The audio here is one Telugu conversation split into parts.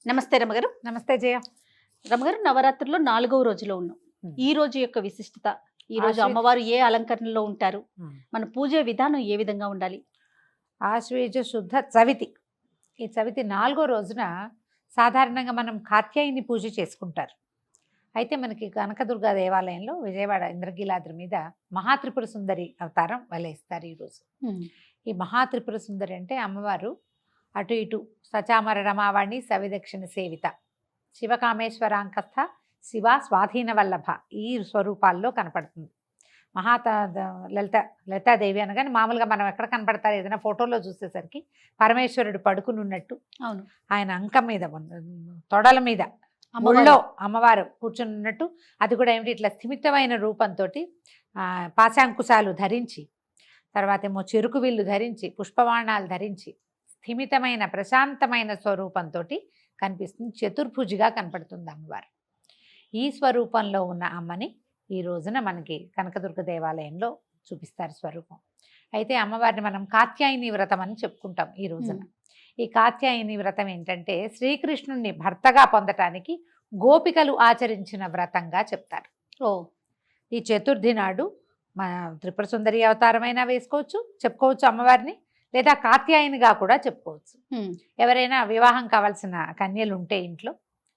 నమస్తే రమగారు. నమస్తే జయ. రమగారు, నవరాత్రుల్లో 4వ రోజులో ఉన్నాం. ఈ రోజు యొక్క విశిష్టత, ఈ రోజు అమ్మవారు ఏ అలంకరణలో ఉంటారు, మన పూజ విధానం ఏ విధంగా ఉండాలి? ఆశ్వేజ శుద్ధ చవితి. ఈ చవితి 4వ రోజున సాధారణంగా మనం కాత్యాయని పూజ చేసుకుంటారు. అయితే మనకి కనకదుర్గ దేవాలయంలో విజయవాడ ఇంద్రకీలాద్రి మీద మహాత్రిపుర సుందరి అవతారం వలేస్తారు ఈరోజు. ఈ మహాత్రిపుర సుందరి అంటే అమ్మవారు అటు ఇటు సచామర రమావాణి సవిదక్షిణ సేవిత శివకామేశ్వరాంకస్థ శివ స్వాధీన వల్లభ ఈ స్వరూపాల్లో కనపడుతుంది. లలితాదేవి అనగానే మామూలుగా మనం ఎక్కడ కనపడతారు, ఏదైనా ఫోటోలో చూసేసరికి పరమేశ్వరుడు పడుకుని ఉన్నట్టు, అవును, ఆయన అంకం మీద తొడల మీద ముళ్ళో అమ్మవారు కూర్చుని ఉన్నట్టు, అది కూడా ఏమిటి ఇట్లా స్థిమితమైన రూపంతో పాశాంకుశాలు ధరించి, తర్వాత ఏమో చెరుకు విల్లు ధరించి, పుష్పబాణాలు ధరించి స్థిమితమైన ప్రశాంతమైన స్వరూపంతో కనిపిస్తుంది. చతుర్భుజిగా కనపడుతుంది అమ్మవారు. ఈ స్వరూపంలో ఉన్న అమ్మని ఈ రోజున మనకి కనకదుర్గ దేవాలయంలో చూపిస్తారు స్వరూపం. అయితే అమ్మవారిని మనం కాత్యాయని వ్రతం అని చెప్పుకుంటాం ఈ రోజున. ఈ కాత్యాయని వ్రతం ఏంటంటే శ్రీకృష్ణుణ్ణి భర్తగా పొందటానికి గోపికలు ఆచరించిన వ్రతంగా చెప్తారు. ఈ చతుర్థి నాడు మన త్రిపుర సుందరి అవతారమైనా వేసుకోవచ్చు, చెప్పుకోవచ్చు అమ్మవారిని, లేదా కాత్యాయనిగా కూడా చెప్పుకోవచ్చు. ఎవరైనా వివాహం కావాల్సిన కన్యలు ఉంటే ఇంట్లో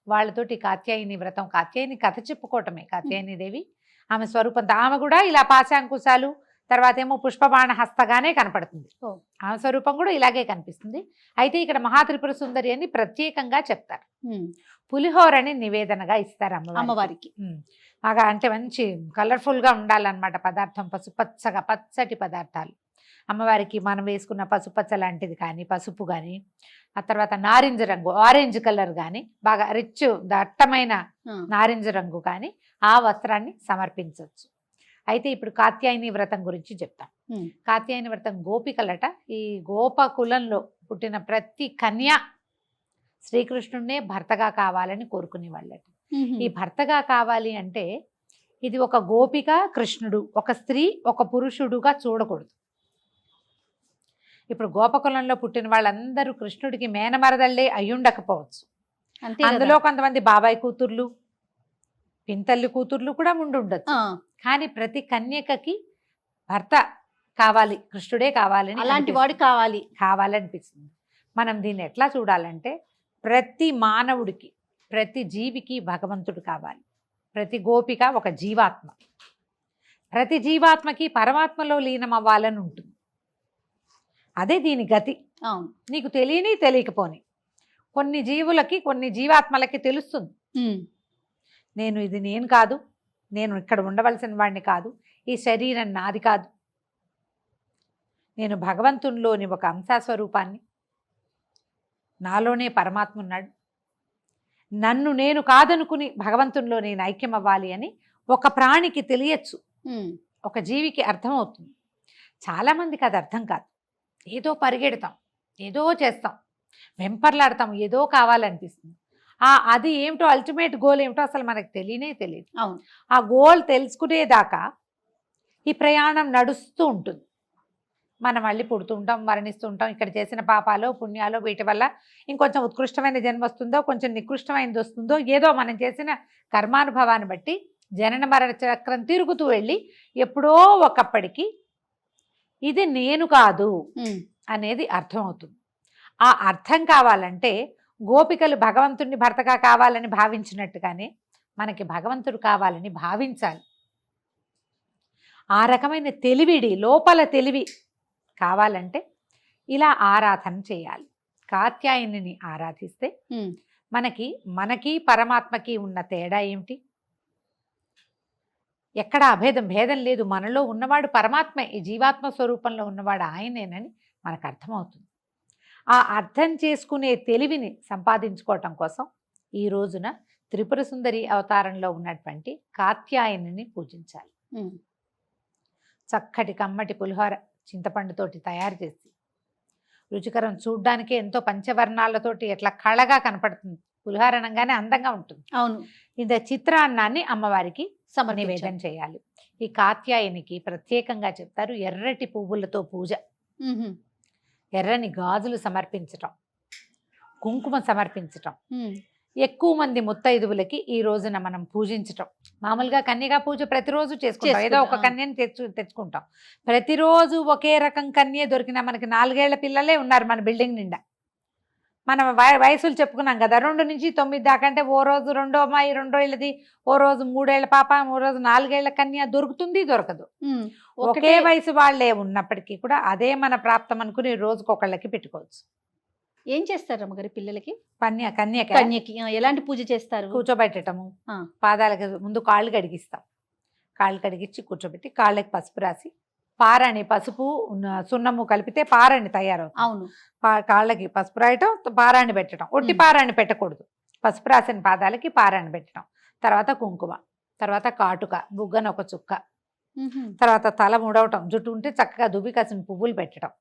వాళ్ళతోటి కాత్యాయని వ్రతం, కాత్యాయని కథ చెప్పుకోవటమే. కాత్యాయని దేవి ఆమె స్వరూపంతో ఆమె కూడా ఇలా పాశాంకుశాలు, తర్వాత ఏమో పుష్పబాణ హస్తగానే కనపడుతుంది. ఆమె స్వరూపం కూడా ఇలాగే కనిపిస్తుంది. అయితే ఇక్కడ మహాత్రిపుర సుందరి అని ప్రత్యేకంగా చెప్తారు. పులిహోరని నివేదనగా ఇస్తారు అమ్మవారికి. బాగా అంటే మంచి కలర్ఫుల్గా ఉండాలన్నమాట పదార్థం, పసుపచ్చగా పచ్చటి పదార్థాలు. అమ్మవారికి మనం వేసుకున్న పసుపచ్చ లాంటిది కానీ, పసుపు కానీ, ఆ తర్వాత నారింజ రంగు, ఆరెంజ్ కలర్ కానీ, బాగా రిచ్ దట్టమైన నారింజ రంగు కానీ ఆ వస్త్రాన్ని సమర్పించవచ్చు. అయితే ఇప్పుడు కాత్యాయని వ్రతం గురించి చెప్తాం. కాత్యాయని వ్రతం గోపికలట. ఈ గోపకులంలో పుట్టిన ప్రతి కన్య శ్రీకృష్ణుడినే భర్తగా కావాలని కోరుకునే వాళ్ళట. ఈ భర్తగా కావాలి అంటే ఇది ఒక గోపిక కృష్ణుడు, ఒక స్త్రీ ఒక పురుషుడుగా చూడకూడదు. ఇప్పుడు గోపకులంలో పుట్టిన వాళ్ళందరూ కృష్ణుడికి మేనమరదళ్ళే అయ్యుండకపోవచ్చు. అందులో కొంతమంది బాబాయ్ కూతుర్లు, పింతల్లి కూతుర్లు కూడా ఉండొచ్చు. కానీ ప్రతి కన్యకకి భర్త కావాలి, కృష్ణుడే కావాలని, అలాంటి వాడు కావాలనిపిస్తుంది. మనం దీన్ని ఎట్లా చూడాలంటే ప్రతి మానవుడికి, ప్రతి జీవికి భగవంతుడు కావాలి. ప్రతి గోపిక ఒక జీవాత్మ, ప్రతి జీవాత్మకి పరమాత్మలో లీనం అవ్వాలని ఉంటుంది. అదే దీని గతి. నీకు తెలియని తెలియకపోని కొన్ని జీవులకి, కొన్ని జీవాత్మలకి తెలుస్తుంది, నేను కాదు, నేను ఇక్కడ ఉండవలసిన వాడిని కాదు, ఈ శరీరం నాది కాదు, నేను భగవంతునిలోని ఒక అంశస్వరూపాన్ని, నాలోనే పరమాత్మ ఉన్నాడు, నన్ను నేను కాదనుకుని భగవంతునిలో నేను ఐక్యం అవ్వాలి అని ఒక ప్రాణికి తెలియచ్చు, ఒక జీవికి అర్థమవుతుంది. చాలామందికి అది అర్థం కాదు. ఏదో పరిగెడతాం, ఏదో చేస్తాం, వెంపర్లాడతాం, ఏదో కావాలనిపిస్తుంది. అది ఏమిటో అల్టిమేట్ గోల్ ఏమిటో అసలు మనకు తెలియదు. ఆ గోల్ తెలుసుకునేదాకా ఈ ప్రయాణం నడుస్తూ ఉంటుంది. మనం మళ్ళీ పుడుతూ ఉంటాం, మరణిస్తూ ఉంటాం. ఇక్కడ చేసిన పాపాలో పుణ్యాలో వీటి వల్ల ఇంకొంచెం ఉత్కృష్టమైన జన్మ వస్తుందో, కొంచెం నికృష్టమైనది వస్తుందో, ఏదో మనం చేసిన కర్మానుభవాన్ని బట్టి జనన మరణ చక్రం తిరుగుతూ వెళ్ళి ఎప్పుడో ఒకప్పటికి ఇది నేను కాదు అనేది అర్థం అవుతుంది. ఆ అర్థం కావాలంటే గోపికలు భగవంతుడిని భర్తగా కావాలని భావించినట్టుగానే మనకి భగవంతుడు కావాలని భావించాలి. ఆ రకమైన తెలివిడి, లోపల తెలివి కావాలంటే ఇలా ఆరాధన చేయాలి. కాత్యాయనిని ఆరాధిస్తే మనకి పరమాత్మకి ఉన్న తేడా ఏమిటి? ఎక్కడ భేదం లేదు. మనలో ఉన్నవాడు పరమాత్మ, ఈ జీవాత్మ స్వరూపంలో ఉన్నవాడు ఆయనేనని మనకు అర్థమవుతుంది. ఆ అర్థం చేసుకునే తెలివిని సంపాదించుకోవటం కోసం ఈ రోజున త్రిపుర సుందరి అవతారంలో ఉన్నటువంటి కాత్యాయనిని పూజించాలి. చక్కటి కమ్మటి పులిహోర చింతపండుతోటి తయారు చేసి రుచికరం, చూడ్డానికే ఎంతో పంచవర్ణాలతోటి ఎట్లా కళగా కనపడుతుంది. పులిహోర అనగానే అందంగా ఉంటుంది. అవును. ఇంత చిత్రాన్నాన్ని అమ్మవారికి నివేదన చేయాలి. ఈ కాత్యాయనికి ప్రత్యేకంగా చెప్తారు ఎర్రటి పువ్వులతో పూజ, ఎర్రని గాజులు సమర్పించటం, కుంకుమ సమర్పించటం, ఎక్కువ మంది ముత్తైదువులకి ఈ రోజున మనం పూజించటం. మామూలుగా కన్యగా పూజ ప్రతిరోజు చేసుకుంటాం, ఏదో ఒక కన్యని తెచ్చుకుంటాం. ప్రతిరోజు ఒకే రకం కన్య దొరికినా మనకి 4 ఏళ్ల పిల్లలే ఉన్నారు మన బిల్డింగ్ నిండా. మనం వయసులు చెప్పుకున్నాం కదా, 2 నుంచి 9 దాకా. అంటే ఓ రోజు 2వ అమ్మాయి 2 ఏళ్ళది, ఓ రోజు 3 ఏళ్ల పాప, ఓ రోజు 4 ఏళ్ల కన్య దొరుకుతుంది, దొరకదు. ఒకే వయసు వాళ్ళే ఉన్నప్పటికీ కూడా అదే మన ప్రాప్తం అనుకుని రోజుకొకళ్ళకి పెట్టుకోవచ్చు. ఏం చేస్తారు అమ్మగారి పిల్లలకి? కన్యకి ఎలాంటి పూజ చేస్తారు? కూర్చోబెట్టటము, పాదాలకి ముందు కాళ్ళు కడిగిస్తాం, కాళ్ళు కడిగించి కూర్చోబెట్టి కాళ్ళకి పసుపు రాసి, పారాణి పసుపు సున్నము కలిపితే పారాణి తయారవుతుంది. అవును. కాళ్ళకి పసుపు రాయటం, పారాణి పెట్టడం. ఒట్టి పారాణి పెట్టకూడదు, పసుపు రాసిన పాదాలకి పారాణి పెట్టడం. తర్వాత కుంకుమ, తర్వాత కాటుక, బుగ్గన ఒక చుక్క, తర్వాత తల ముడవటం, జుట్టు ఉంటే చక్కగా దుబ్బి కాసిన పువ్వులు పెట్టడం.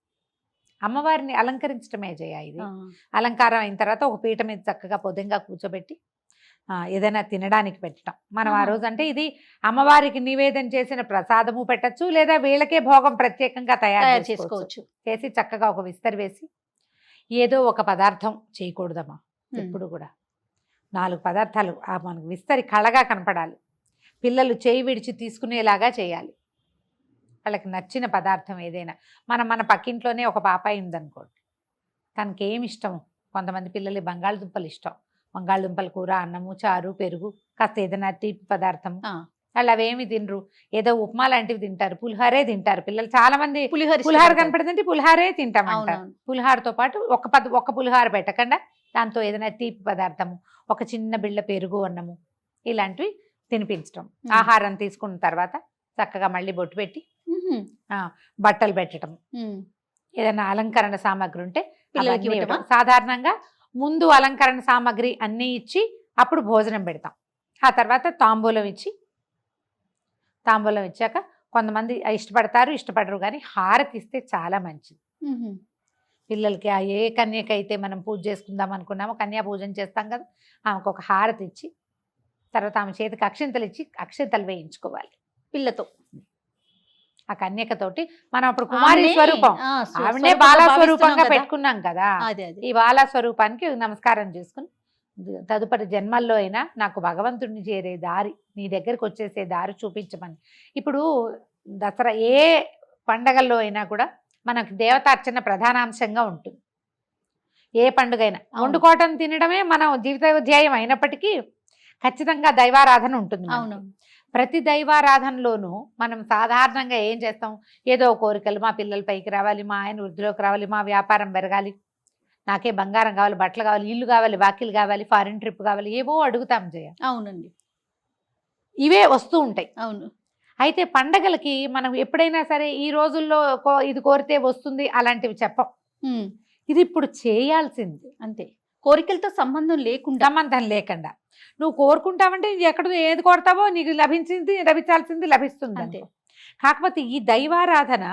అమ్మవారిని అలంకరించడమే ఇది. అలంకారం అయిన తర్వాత ఒక పీట మీద చక్కగా పొద్దుగా కూర్చోబెట్టి ఏదైనా తినడానికి పెట్టడం. మనం ఆ రోజు అంటే ఇది అమ్మవారికి నివేదన చేసిన ప్రసాదము పెట్టచ్చు, లేదా వీళ్ళకే భోగం ప్రత్యేకంగా తయారు చేసుకోవచ్చు. చేసి చక్కగా ఒక విస్తరి వేసి ఏదో ఒక పదార్థం చేయకూడదమ్మా. ఎప్పుడు కూడా 4 పదార్థాలు మనకు విస్తరి కళగా కనపడాలి. పిల్లలు చేయి విడిచి తీసుకునేలాగా చేయాలి. వాళ్ళకి నచ్చిన పదార్థం ఏదైనా. మన పక్కింట్లోనే ఒక పాపాయి ఉందనుకోండి, తనకి ఏమి ఇష్టము, కొంతమంది పిల్లలు బంగాళదుంపలు ఇష్టం, బంగాళదుంపల కూర, అన్నము, చారు, పెరుగు, కాస్త ఏదైనా తీపి పదార్థం. వాళ్ళు అవేమి తినరు, ఏదో ఉప్మా లాంటివి తింటారు, పులిహారే తింటారు పిల్లలు. చాలా మంది పులిహార కనపడుతుంటే పులిహారే తింటామంటారు. పులిహారతో పాటు ఒక పులిహార పెట్టకుండా దాంతో ఏదైనా తీపి పదార్థము, ఒక చిన్న బిళ్ళ పెరుగు, అన్నము, ఇలాంటివి తినిపించడం. ఆహారం తీసుకున్న తర్వాత చక్కగా మళ్ళీ బొట్టు పెట్టి బట్టలు పెట్టడం, ఏదైనా అలంకరణ సామాగ్రి ఉంటే పిల్లలకి ఇవ్వడం. సాధారణంగా ముందు అలంకరణ సామాగ్రి అన్నీ ఇచ్చి అప్పుడు భోజనం పెడతాం. ఆ తర్వాత తాంబూలం ఇచ్చాక కొంతమంది ఇష్టపడరు, కానీ హారతి ఇస్తే చాలా మంచిది పిల్లలకి. ఏ కన్యకైతే మనం పూజ చేసుకుందాం అనుకున్నామో, కన్యా పూజన చేస్తాం కదా, ఆమెకు ఒక హారతి ఇచ్చి తర్వాత ఆమె చేతికి అక్షింతలు ఇచ్చి అక్షింతలు వేయించుకోవాలి పిల్లతో. ఆ కన్యకతోటి మనం అప్పుడు కుమారి స్వరూపం, ఆవిడనే బాలా స్వరూపంగా పెట్టుకున్నాం కదా, ఈ బాలా స్వరూపానికి నమస్కారం చేసుకుని తదుపరి జన్మల్లో అయినా నాకు భగవంతుడిని చేరే దారి, నీ దగ్గరికి వచ్చేసే దారి చూపించమని. ఇప్పుడు దసరా ఏ పండగల్లో అయినా కూడా మనకు దేవతార్చన ప్రధానాంశంగా ఉంటుంది. ఏ పండుగ అయినా వండుకోవటం తినడమే మన జీవితోధ్యాయం అయినప్పటికీ ఖచ్చితంగా దైవారాధన ఉంటుంది. ప్రతి దైవారాధనలోనూ మనం సాధారణంగా ఏం చేస్తాం, ఏదో కోరికలు, మా పిల్లలు పైకి రావాలి, మా ఆయన వృద్ధిలోకి రావాలి, మా వ్యాపారం పెరగాలి, నాకే బంగారం కావాలి, బట్టలు కావాలి, ఇల్లు కావాలి, వాకిలు కావాలి, ఫారిన్ ట్రిప్ కావాలి, ఏవో అడుగుతాం జయ. అవునండి, ఇవే వస్తూ ఉంటాయి. అవును. అయితే పండగలకి మనం ఎప్పుడైనా సరే ఈ రోజుల్లో ఇది కోరితే వస్తుంది అలాంటివి చెప్పం. ఇది ఇప్పుడు చేయాల్సింది అంతే. కోరికలతో సంబంధం లేకుండా నువ్వు కోరుకుంటావంటే ఎక్కడ ఏది కోరుతావో నీకు లభించాల్సింది లభిస్తుంది అంతే. కాకపోతే ఈ దైవారాధన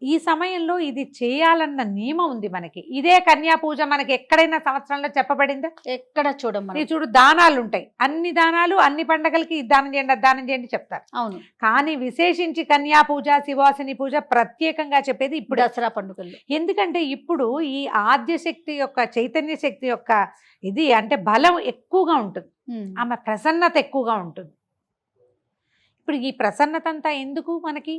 ఈ సమయంలో ఇది చేయాలన్న నియమం ఉంది మనకి. ఇదే కన్యా పూజ మనకి ఎక్కడైనా సంవత్సరంలో చెప్పబడిందా? ఎక్కడ చూడు, దానాలు ఉంటాయి, అన్ని దానాలు అన్ని పండగలకి దానం చేయండి చెప్తారు. అవును. కానీ విశేషించి కన్యా పూజ, శివాసిని పూజ ప్రత్యేకంగా చెప్పేది ఇప్పుడు దసరా పండుగల్లో. ఎందుకంటే ఇప్పుడు ఈ ఆద్యశక్తి యొక్క, చైతన్య శక్తి యొక్క ఇది అంటే బలం ఎక్కువగా ఉంటుంది, ఆమె ప్రసన్నత ఎక్కువగా ఉంటుంది. ఇప్పుడు ఈ ప్రసన్నత అంతా ఎందుకు మనకి?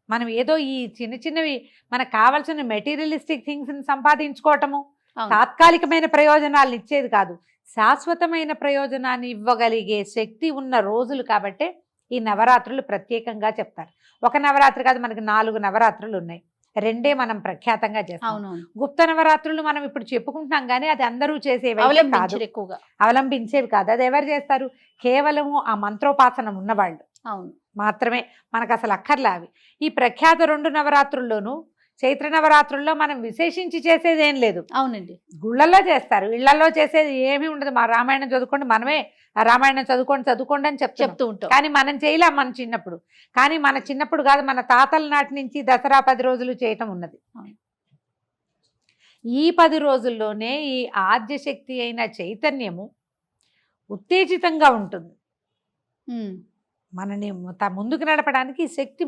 మనం ఏదో ఈ చిన్నవి మనకు కావాల్సిన మెటీరియలిస్టిక్ థింగ్స్ని సంపాదించుకోవటము, తాత్కాలికమైన ప్రయోజనాలను ఇచ్చేది కాదు, శాశ్వతమైన ప్రయోజనాన్ని ఇవ్వగలిగే శక్తి ఉన్న రోజులు కాబట్టే ఈ నవరాత్రులు ప్రత్యేకంగా చెప్తారు. ఒక నవరాత్రి కాదు, మనకి 4 నవరాత్రులు ఉన్నాయి. 2 మనం ప్రఖ్యాతంగా చేస్తాం. గుప్త నవరాత్రులు మనం ఇప్పుడు చెప్పుకుంటున్నాం, కానీ అది అందరూ చేసేవి ఎక్కువగా అవలంబించేవి కాదు. అది ఎవరు చేస్తారు? కేవలము ఆ మంత్రోపాసనం ఉన్నవాళ్ళు మాత్రమే. మనకు అసలు అక్కర్లే అవి. ఈ ప్రఖ్యాత 2 నవరాత్రుల్లోనూ చైత్ర నవరాత్రుల్లో మనం విశేషించి చేసేది ఏం లేదు. అవునండి, గుళ్ళల్లో చేస్తారు, ఇళ్లలో చేసేది ఏమీ ఉండదు. మా రామాయణం చదువుకోండి, మనమే రామాయణం చదువుకోండి అని చెప్తూ ఉంటాం, కానీ మనం చేయలేం మన చిన్నప్పుడు. కానీ మన చిన్నప్పుడు కాదు, మన తాతల నాటి నుంచి దసరా 10 రోజులు చేయటం ఉన్నది. ఈ 10 రోజుల్లోనే ఈ ఆద్యశక్తి అయిన చైతన్యము ఉత్తేజితంగా ఉంటుంది. మనని ముందుకు నడపడానికి ఈ శక్తి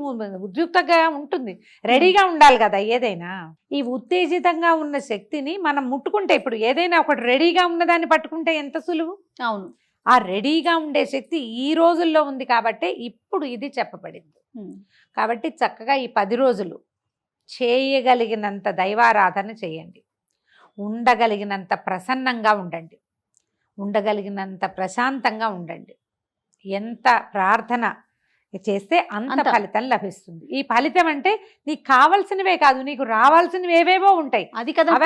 ఉద్యుక్తంగా ఉంటుంది, రెడీగా ఉండాలి కదా ఏదైనా. ఈ ఉత్తేజితంగా ఉన్న శక్తిని మనం ముట్టుకుంటే, ఇప్పుడు ఏదైనా ఒకటి రెడీగా ఉన్నదాన్ని పట్టుకుంటే ఎంత సులువు. అవును. ఆ రెడీగా ఉండే శక్తి ఈ రోజుల్లో ఉంది కాబట్టి ఇప్పుడు ఇది చెప్పబడింది. కాబట్టి చక్కగా ఈ 10 రోజులు చేయగలిగినంత దైవారాధన చేయండి, ఉండగలిగినంత ప్రసన్నంగా ఉండండి, ఉండగలిగినంత ప్రశాంతంగా ఉండండి. ఎంత ప్రార్థన చేస్తే అంత ఫలితం లభిస్తుంది. ఈ ఫలితం అంటే నీకు కావాల్సినవే కాదు, నీకు రావాల్సినవి ఏవేవో ఉంటాయి. అది కదా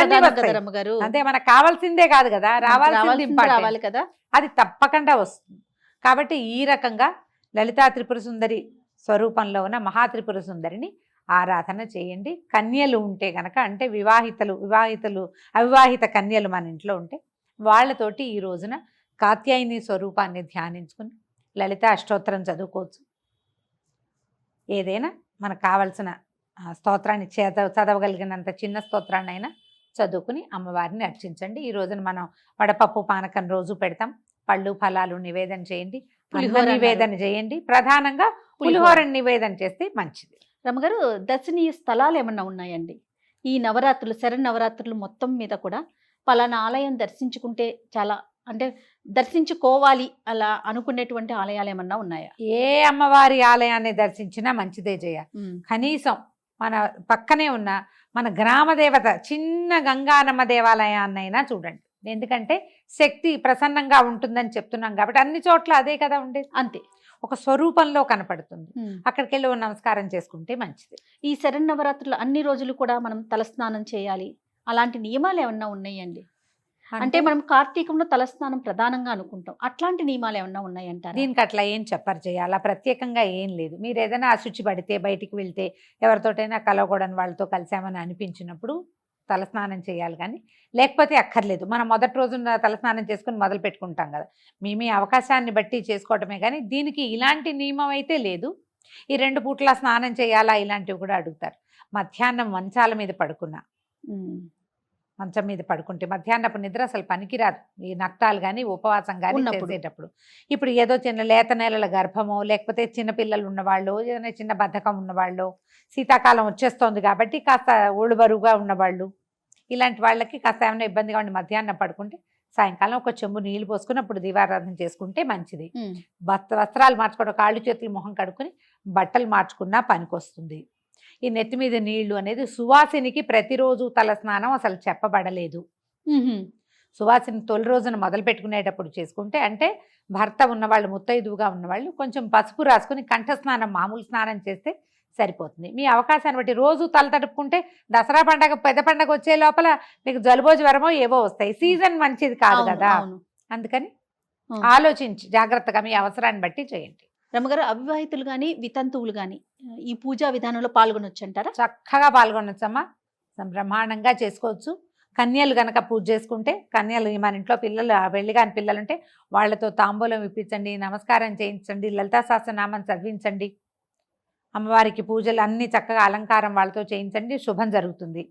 గారు, అంతే. మనకు కావాల్సిందే కాదు కదా, రావాలి కదా, అది తప్పకుండా వస్తుంది. కాబట్టి ఈ రకంగా లలితా త్రిపుర సుందరి స్వరూపంలో ఉన్న మహాత్రిపుర సుందరిని ఆరాధన చేయండి. కన్యలు ఉంటే గనక, అంటే అవివాహిత కన్యలు మన ఇంట్లో ఉంటే వాళ్ళతోటి ఈ రోజున కాత్యాయని స్వరూపాన్ని ధ్యానించుకుని లలిత అష్టోత్తరం చదువుకోవచ్చు. ఏదైనా మనకు కావలసిన స్తోత్రాన్ని చదవగలిగినంత చిన్న స్తోత్రాన్ని అయినా చదువుకుని అమ్మవారిని అర్చించండి. ఈ రోజున మనం వడపప్పు పానకం రోజు పెడతాం. పళ్ళు ఫలాలు నివేదన చేయండి, నివేదన చేయండి. ప్రధానంగా పులిహోర నివేదన చేస్తే మంచిది. రమ్మగారు, దర్శనీయ స్థలాలు ఏమన్నా ఉన్నాయండి ఈ నవరాత్రులు, శరన్నవరాత్రులు మొత్తం మీద కూడా? పలానా ఆలయం దర్శించుకుంటే చాలా, అంటే దర్శించుకోవాలి అలా అనుకునేటువంటి ఆలయాలు ఏమన్నా ఉన్నాయా? ఏ అమ్మవారి ఆలయాన్ని దర్శించినా మంచిదే జయ. కనీసం మన పక్కనే ఉన్న మన గ్రామ దేవత చిన్న గంగానమ్మ దేవాలయాన్నైనా చూడండి. ఎందుకంటే శక్తి ప్రసన్నంగా ఉంటుందని చెప్తున్నాం కాబట్టి అన్ని చోట్ల అదే కదా ఉండేది. అంతే, ఒక స్వరూపంలో కనపడుతుంది. అక్కడికి వెళ్ళి నమస్కారం చేసుకుంటే మంచిది. ఈ శరన్నవరాత్రులు అన్ని రోజులు కూడా మనం తలస్నానం చేయాలి, అలాంటి నియమాలు ఏమన్నా ఉన్నాయండి? అంటే మనం కార్తీకంలో తలస్నానం ప్రధానంగా అనుకుంటాం, అట్లాంటి నియమాలు ఏమన్నా ఉన్నాయంటారు? దీనికి అట్లా ఏం చెప్పరు చేయాలా, ప్రత్యేకంగా ఏం లేదు. మీరు ఏదైనా అశుచి పడితే, బయటికి వెళ్తే, ఎవరితోటైనా కలవకూడని వాళ్ళతో కలిసామని అనిపించినప్పుడు తలస్నానం చేయాలి, కానీ లేకపోతే అక్కర్లేదు. మనం మొదటి రోజున తలస్నానం చేసుకుని మొదలు పెట్టుకుంటాం కదా, మీ అవకాశాన్ని బట్టి చేసుకోవటమే. కానీ దీనికి ఇలాంటి నియమం అయితే లేదు. ఈ 2 పూట్ల స్నానం చేయాలా ఇలాంటివి కూడా అడుగుతారు. మధ్యాహ్నం మంచాల మీద పడుకున్నా, మంచం మీద పడుకుంటే మధ్యాహ్నపు నిద్ర అసలు పనికిరాదు. ఈ నక్తాలు కానీ ఉపవాసం కానీ చేసేటప్పుడు. ఇప్పుడు ఏదో చిన్న లేత నెలల గర్భమో, లేకపోతే చిన్నపిల్లలు ఉన్నవాళ్ళు, ఏదైనా చిన్న బద్ధకం ఉన్నవాళ్ళు, శీతాకాలం వచ్చేస్తోంది కాబట్టి కాస్త ఒళ్ళు బరువుగా ఉన్నవాళ్ళు, ఇలాంటి వాళ్ళకి కాస్త ఏమైనా ఇబ్బందిగా ఉండి మధ్యాహ్నం పడుకుంటే సాయంకాలం ఒక చెంబు నీళ్లు పోసుకుని అప్పుడు దీపారాధన చేసుకుంటే మంచిది. వస్త్రాలు మార్చుకోవడం, కాళ్ళు చేతులు మొహం కడుక్కుని బట్టలు మార్చుకున్నా పనికొస్తుంది. ఈ నెత్తి మీద నీళ్లు అనేది సువాసినికి ప్రతిరోజు తల స్నానం అసలు చెప్పబడలేదు. సువాసిని తొలి రోజున మొదలు పెట్టుకునేటప్పుడు చేసుకుంటే, అంటే భర్త ఉన్నవాళ్ళు, ముత్తైదువుగా ఉన్నవాళ్ళు కొంచెం పసుపు రాసుకుని కంఠస్నానం, మామూలు స్నానం చేస్తే సరిపోతుంది. మీ అవకాశాన్ని బట్టి రోజు తల తడుపుకుంటే దసరా పండగ, పెద్ద పండగ వచ్చే లోపల మీకు జలుబో జ్వరమో ఏవో వస్తాయి. సీజన్ మంచిది కాదు కదా, అందుకని ఆలోచించి జాగ్రత్తగా మీ అవసరాన్ని బట్టి చేయండి. రమ్మగారు, అవివాహితులు కానీ వితంతువులు కానీ ఈ పూజా విధానంలో పాల్గొనొచ్చు అంటారా? చక్కగా పాల్గొనొచ్చమ్మా, బ్రహ్మాండంగా చేసుకోవచ్చు. కన్యలు గనక పూజ చేసుకుంటే, కన్యలు మన ఇంట్లో పిల్లలు, పెళ్లి కాని పిల్లలు ఉంటే వాళ్ళతో తాంబూలం ఇప్పించండి, నమస్కారం చేయించండి, లలితా సహస్రనామం చదివించండి, అమ్మవారికి పూజలు అన్ని చక్కగా అలంకారం వాళ్ళతో చేయించండి, శుభం జరుగుతుంది.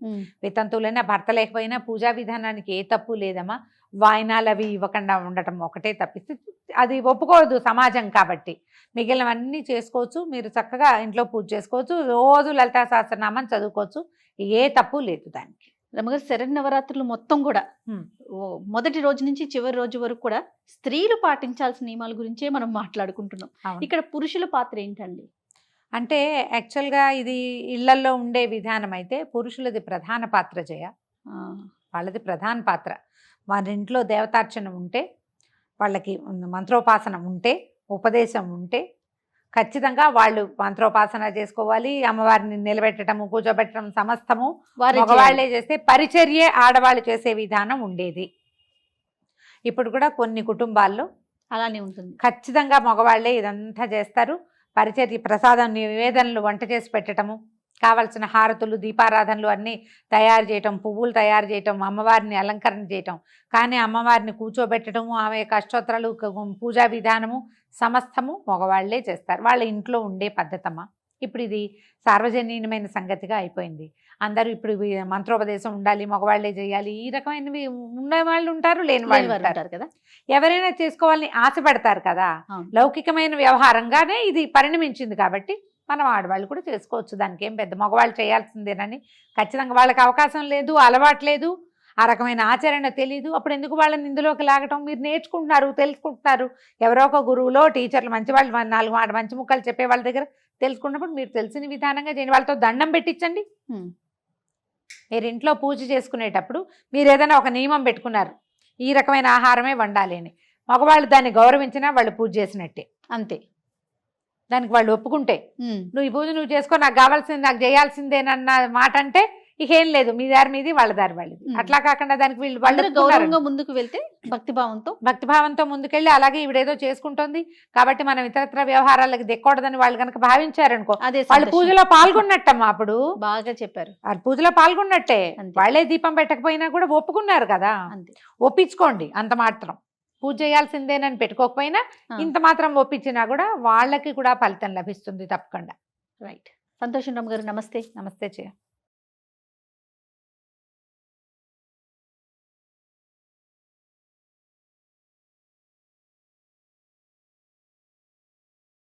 వితంతువులైనా భర్త లేకపోయినా పూజా విధానానికి ఏ తప్పు లేదమ్మా. వాయినాలు అవి ఇవ్వకుండా ఉండటం ఒకటే తప్పిస్తే అది ఒప్పుకోదు సమాజం కాబట్టి. మిగిలినవన్నీ చేసుకోవచ్చు. మీరు చక్కగా ఇంట్లో పూజ చేసుకోవచ్చు, రోజు లలితా సహస్రనామం చదువుకోవచ్చు, ఏ తప్పు లేదు దానికి. రమ్మగారు, శరన్నవరాత్రులు మొత్తం కూడా మొదటి రోజు నుంచి చివరి రోజు వరకు కూడా స్త్రీలు పాటించాల్సిన నియమాల గురించే మనం మాట్లాడుకుంటున్నాం. ఇక్కడ పురుషుల పాత్ర ఏంటండి? అంటే యాక్చువల్గా ఇది ఇళ్లల్లో ఉండే విధానం అయితే పురుషులది ప్రధాన పాత్ర జయ. వాళ్ళది ప్రధాన పాత్ర. వారి ఇంట్లో దేవతార్చన ఉంటే, వాళ్ళకి మంత్రోపాసన ఉంటే, ఉపదేశం ఉంటే ఖచ్చితంగా వాళ్ళు మంత్రోపాసన చేసుకోవాలి. అమ్మవారిని నిలబెట్టడము, కూర్చోబెట్టడం సమస్తము మగవాళ్లే చేస్తే, పరిచర్యే ఆడవాళ్ళు చేసే విధానం ఉండేది. ఇప్పుడు కూడా కొన్ని కుటుంబాల్లో అలానే ఉంటుంది. ఖచ్చితంగా మగవాళ్లే ఇదంతా చేస్తారు. పరిచర్య, ప్రసాదం, నివేదనలు వంట చేసి పెట్టడము, కావలసిన హారతులు, దీపారాధనలు అన్నీ తయారు చేయటం, పువ్వులు తయారు చేయటం, అమ్మవారిని అలంకరణ చేయటం. కానీ అమ్మవారిని కూర్చోబెట్టడము, ఆమె యొక్క అష్టోత్తరాలు, పూజా విధానము సమస్తము మగవాళ్లే చేస్తారు. వాళ్ళ ఇంట్లో ఉండే పద్ధతమ్మా. ఇప్పుడు ఇది సార్వజనీయమైన సంగతిగా అయిపోయింది. అందరూ ఇప్పుడు ఇవి మంత్రోపదేశం ఉండాలి, మగవాళ్లే చేయాలి, ఈ రకమైనవి ఉన్న వాళ్ళు ఉంటారు, లేని వాళ్ళు ఉంటారు ఉంటారు కదా. ఎవరైనా చేసుకోవాలని ఆశపడతారు కదా. అవును. లౌకికమైన వ్యవహారంగానే ఇది పరిణమించింది కాబట్టి మనం ఆడవాళ్ళు కూడా చేసుకోవచ్చు. దానికి ఏం పెద్ద మగవాళ్ళు చేయాల్సిందేనని ఖచ్చితంగా వాళ్ళకి అవకాశం లేదు, అలవాటు లేదు, ఆ రకమైన ఆచరణ తెలీదు. అప్పుడు ఎందుకు వాళ్ళని ఇందులోకి లాగటం? మీరు నేర్చుకుంటున్నారు, తెలుసుకుంటున్నారు, ఎవరో ఒక గురువులో టీచర్లు మంచి వాళ్ళు 4 మంచి ముక్కలు చెప్పే వాళ్ళ దగ్గర తెలుసుకున్నప్పుడు మీరు తెలిసిన విధానంగా చేయండి. వాళ్ళతో దండం పెట్టించండి. మీరు ఇంట్లో పూజ చేసుకునేటప్పుడు మీరు ఏదైనా ఒక నియమం పెట్టుకున్నారు, ఈ రకమైన ఆహారమే వండాలి అని, మగవాళ్ళు దాన్ని గౌరవించినా వాళ్ళు పూజ చేసినట్టే. అంతే. దానికి వాళ్ళు ఒప్పుకుంటే నువ్వు ఈ పూజ నువ్వు చేసుకో, నాకు కావాల్సింది నాకు చేయాల్సిందేనన్న మాట అంటే ఇక ఏం లేదు, మీ దారి మీది వాళ్ళ దారి వాళ్ళది. అట్లా కాకుండా దానికి వాళ్ళు గౌరవంగా ముందుకు వెళ్తే భక్తిభావంతో ముందుకెళ్ళి అలాగే ఈవిడేదో చేసుకుంటోంది కాబట్టి మనం ఇతరత్ర వ్యవహారాలకు దెక్కకూడదని వాళ్ళు కనుక భావించారనుకో, వాళ్ళు పూజలో పాల్గొన్నట్టమ్మా. అప్పుడు బాగా చెప్పారు, వాళ్ళు పూజలో పాల్గొన్నట్టే. వాళ్ళే దీపం పెట్టకపోయినా కూడా ఒప్పుకున్నారు కదా, ఒప్పించుకోండి. అంత మాత్రం పూజ చేయాల్సిందేనని పెట్టుకోకపోయినా ఇంత మాత్రం ఒప్పించినా కూడా వాళ్ళకి కూడా ఫలితం లభిస్తుంది తప్పకుండా. రైట్. సంతోషం రామ్ గారు, నమస్తే. నమస్తే చేయ.